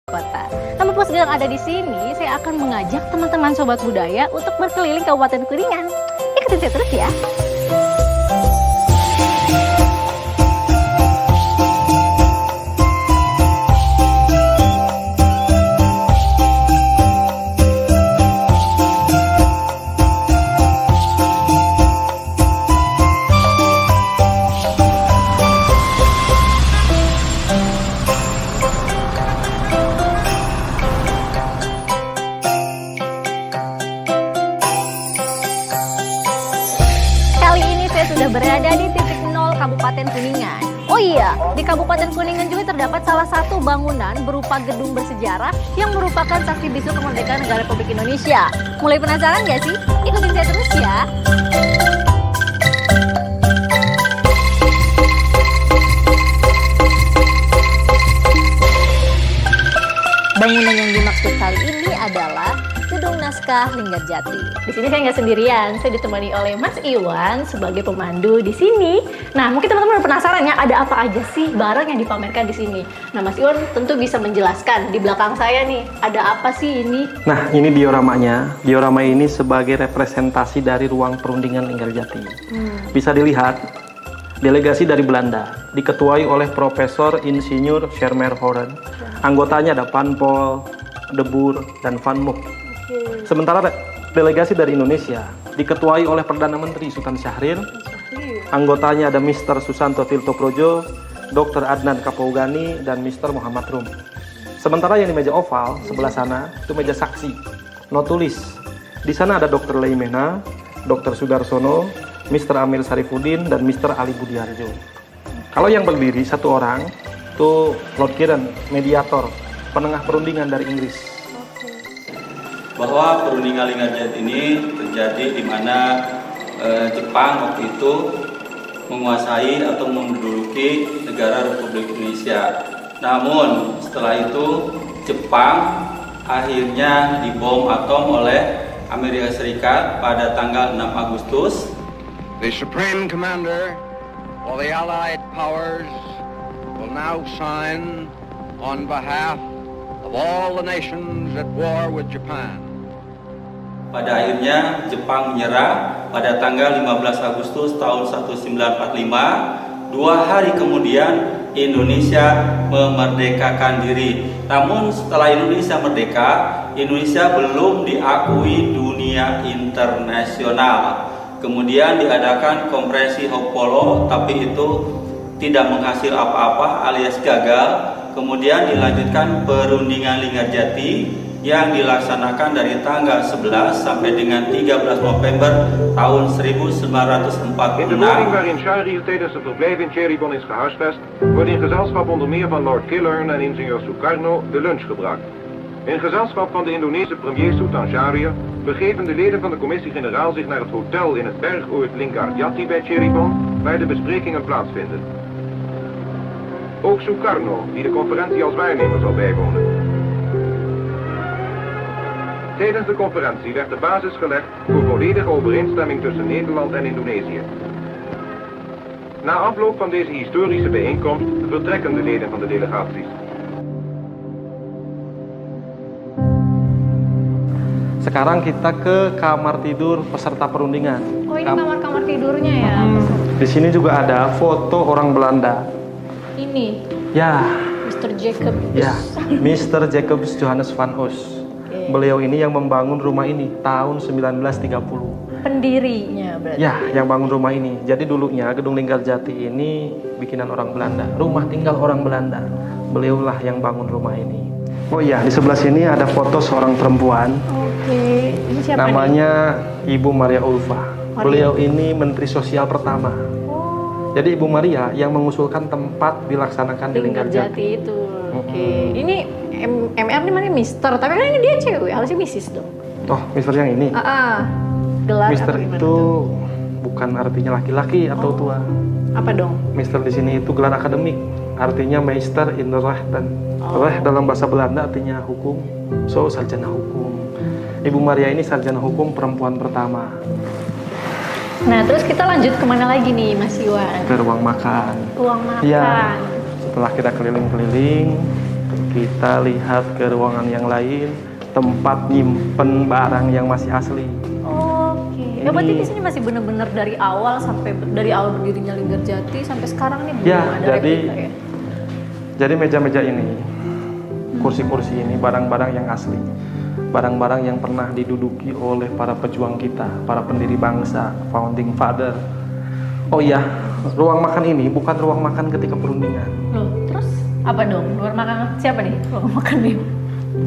Kota. Nah, mumpung sedang ada di sini, saya akan mengajak teman-teman sobat budaya untuk berkeliling Kabupaten Kuningan. Ikutin saya terus ya. Sudah berada di titik nol Kabupaten Kuningan. Oh iya, di Kabupaten Kuningan juga terdapat salah satu bangunan berupa gedung bersejarah yang merupakan saksi bisu kemerdekaan negara Republik Indonesia. Mulai penasaran gak sih? Ikutin saya terus ya. Bangunan yang dimaksud kali ini adalah Gedung Naskah Linggarjati. Di sini saya nggak sendirian, saya ditemani oleh Mas Iwan sebagai pemandu di sini. Nah, mungkin teman-teman penasaran ya, ada apa aja sih barang yang dipamerkan di sini? Nah, Mas Iwan tentu bisa menjelaskan. Di belakang saya nih, ada apa sih ini? Nah, ini dioramanya. Diorama ini sebagai representasi dari ruang perundingan Linggarjati. Bisa dilihat, delegasi dari Belanda, diketuai oleh Profesor Insinyur Schermerhorn. Anggotanya ada Van Pol, De Boer, dan Van Mook. Sementara delegasi dari Indonesia diketuai oleh Perdana Menteri Sultan Syahrir. Anggotanya ada Mr. Susanto Filto Projo, Dr. Adnan Kapougani, dan Mr. Muhammad Rum. Sementara yang di meja oval sebelah sana itu meja saksi, notulis. Di sana ada Dr. Leimena, Dr. Sudarsono, Mr. Amir Sarifuddin, dan Mr. Ali Budiarjo. Kalau yang berdiri satu orang itu Lord Kiran, mediator, penengah perundingan dari Inggris. Bahwa perundingan Linggarjati ini terjadi di mana Jepang waktu itu menguasai atau menduduki negara Republik Indonesia. Namun setelah itu Jepang akhirnya dibom atom oleh Amerika Serikat pada tanggal 6 Agustus. The Supreme Commander of the Allied Powers will now sign on behalf of all the nations at war with Japan. Pada akhirnya Jepang menyerah pada tanggal 15 Agustus tahun 1945. 2 hari kemudian Indonesia memerdekakan diri. Namun setelah Indonesia merdeka, Indonesia belum diakui dunia internasional. Kemudian diadakan konferensi Hopolo, tapi itu tidak menghasil apa-apa alias gagal. Kemudian dilanjutkan perundingan Linggarjati yang dilaksanakan dari tanggal 11 sampai dengan 13 November tahun 1946. In de woning waarin Shahriar tijdens zijn verblijf in Cheribon is gehuisvest, wordt in gezelschap onder meer van Lord Killern en ingenieur Sukarno de lunch gebracht. In gezelschap van de Indonesische premier Sultan Shahriar begeven de leden van de commissie-generaal zich naar het hotel in het bergoord Linggarjati bij Cheribon, waar de besprekingen plaatsvinden. Ook Sukarno, die de conferentie als waarnemer zal bijwonen. Tijdens de conferentie werd de basis gelegd voor volledige overeenstemming tussen Nederland en Indonesië. Na afloop van deze historische bijeenkomst vertrekken de leden van de delegaties. Sekarang kita ke kamar tidur peserta perundingan. Oh, ini kamar-kamar tidurnya ya. Di sini juga ada foto orang Belanda. Ini Ya, Mr. Jacob. ya, Mr. Jacobus Johannes van Os. Beliau ini yang membangun rumah ini tahun 1930. Pendirinya berarti. Ya, yang bangun rumah ini. Jadi dulunya Gedung Linggarjati ini bikinan orang Belanda, rumah tinggal orang Belanda. Beliaulah yang bangun rumah ini. Oh iya, di sebelah sini ada foto seorang perempuan. Oke, ini siapa Namanya Ibu Maria Ulfa. Maria. Beliau ini Menteri Sosial pertama. Oh, Jadi Ibu Maria yang mengusulkan tempat dilaksanakan di Linggarjati. itu. Oke, ini MR ini mana Mister, tapi kan ini dia cewek, harusnya Mrs. dong. Oh, Mister yang ini. Gelar Mister apa gimana itu tuh? bukan artinya laki-laki atau tua. Apa dong? Mister di sini itu gelar akademik, artinya Meister in the Rechten. Recht dalam bahasa Belanda artinya hukum. So, sarjana hukum. Ibu Maria ini sarjana hukum perempuan pertama. Nah, terus kita lanjut kemana lagi nih, Mas Iwan? Ke ruang makan. Ruang makan. Iya. Setelah kita keliling-keliling, Kita lihat ke ruangan yang lain, tempat nyimpen barang yang masih asli. Oke. Ya berarti di sini masih bener-bener dari awal berdirinya Linggarjati sampai sekarang nih belum Ya, ada replika ya. jadi meja-meja ini, kursi-kursi ini barang-barang yang asli. Barang-barang yang pernah diduduki oleh para pejuang kita, para pendiri bangsa, founding father. Oh iya, ruang makan ini bukan ruang makan ketika perundingan. Loh, terus apa dong? Luar makan siapa nih? Ruang makan nih.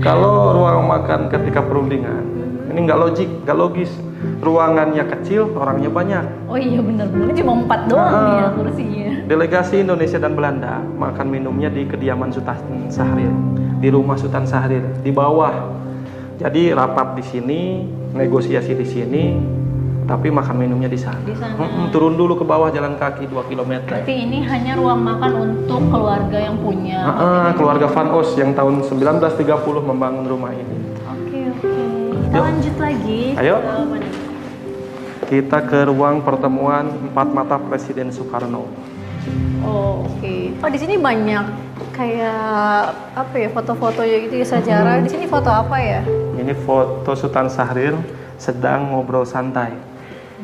Kalau ruang makan ketika perundingan, ini nggak logis. Ruangannya kecil, orangnya banyak. Oh iya bener-bener cuma 4 doang nih ya kursinya. Delegasi Indonesia dan Belanda makan minumnya di kediaman Sultan Syahrir, di rumah Sultan Syahrir, di bawah. Jadi rapat di sini, negosiasi di sini, tapi makan minumnya di sana. Di sana. Turun dulu ke bawah jalan kaki 2 km. Berarti ini hanya ruang makan untuk keluarga yang punya. Keluarga Van Os yang tahun 1930 membangun rumah ini. Oke. Kita Yuk. lanjut lagi. Ayo. Ke mana? Kita ke ruang pertemuan empat mata Presiden Soekarno. Oh, oke. Oh, di sini banyak kayak apa ya, foto-foto ya gitu ya sejarah. Di sini foto apa ya? Ini foto Sultan Syahrir sedang ngobrol santai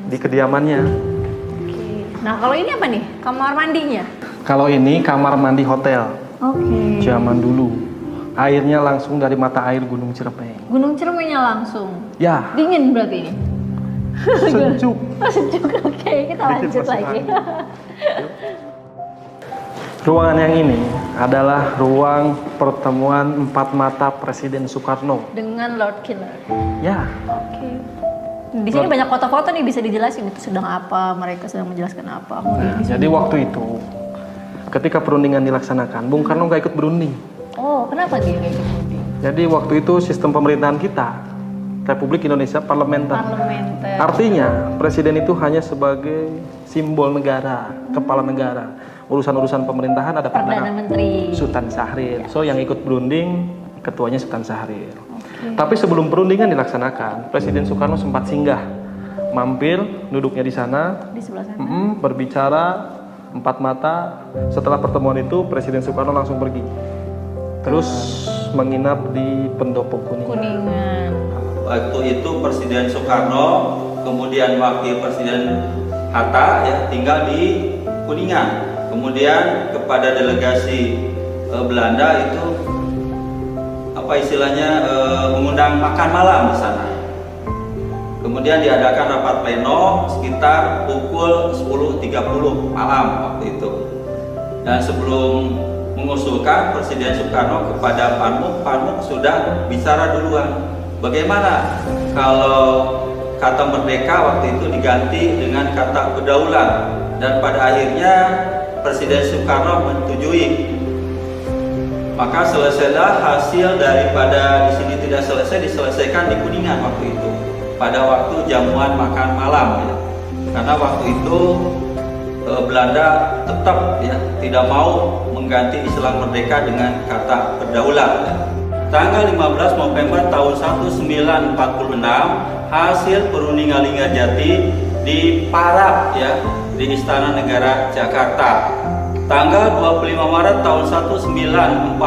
di kediamannya. Oke. Nah, kalau ini apa nih? Kamar mandinya? Kalau ini kamar mandi hotel Oke. zaman dulu. Airnya langsung dari mata air Gunung Ciremai. Gunung Ciremainya langsung. Ya, Dingin berarti ini. sejuk. Oh, sejuk. Oke, kita lanjut masuk lagi. angin. Ruangan yang ini adalah ruang pertemuan empat mata Presiden Soekarno. Dengan Lord Killer. Ya, Oke. Di sini banyak foto-foto nih, bisa dijelasin itu sedang apa, mereka sedang menjelaskan apa. nah, jadi waktu itu ketika perundingan dilaksanakan, Bung Karno nggak ikut berunding. Oh, kenapa dia kayak gitu? Jadi waktu itu sistem pemerintahan kita, Republik Indonesia parlementer. Parlementer. Artinya presiden itu hanya sebagai simbol negara, kepala negara. Urusan-urusan pemerintahan ada Perdana Menteri. Sultan Syahrir. So yang ikut berunding ketuanya Sultan Syahrir. Tapi sebelum perundingan dilaksanakan, Presiden Soekarno sempat singgah, mampir, duduknya di sana, Di sebelah sana. berbicara empat mata. Setelah pertemuan itu Presiden Soekarno langsung pergi, terus menginap di Pendopo Kuningan. Kuningan. Waktu itu Presiden Soekarno, kemudian Wakil Presiden Hatta ya tinggal di Kuningan. Kemudian kepada delegasi Belanda itu apa istilahnya mengundang makan malam di sana. Kemudian diadakan rapat pleno sekitar pukul 10.30 malam waktu itu. Dan sebelum mengusulkan Presiden Soekarno kepada Panmuk sudah bicara duluan. Bagaimana kalau kata merdeka waktu itu diganti dengan kata berdaulat, dan pada akhirnya Presiden Soekarno menyetujui. Maka selesailah hasil daripada di sini tidak selesai diselesaikan di Kuningan waktu itu pada waktu jamuan makan malam ya. Karena waktu itu Belanda tetap ya tidak mau mengganti istilah merdeka dengan kata berdaulat ya. Tanggal 15 November tahun 1946 hasil perundingan Linggarjati diparaf ya di Istana Negara Jakarta. Tanggal 25 Maret tahun 1947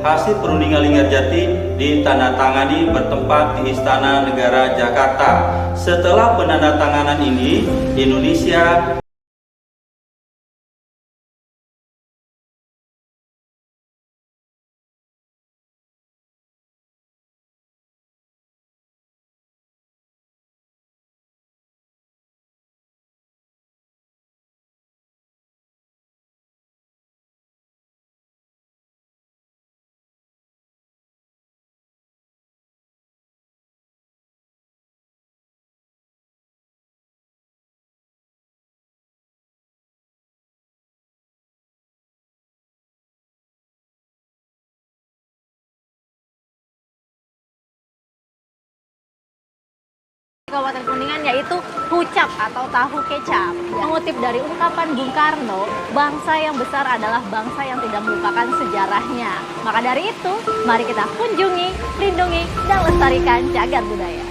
hasil perundingan Linggarjati ditandatangani bertempat di Istana Negara Jakarta. Setelah penandatanganan ini, Indonesia Kabupaten Kuningan yaitu hucap atau tahu kecap. Mengutip dari ungkapan Bung Karno, bangsa yang besar adalah bangsa yang tidak melupakan sejarahnya. Maka dari itu, mari kita kunjungi, lindungi, dan lestarikan cagar budaya.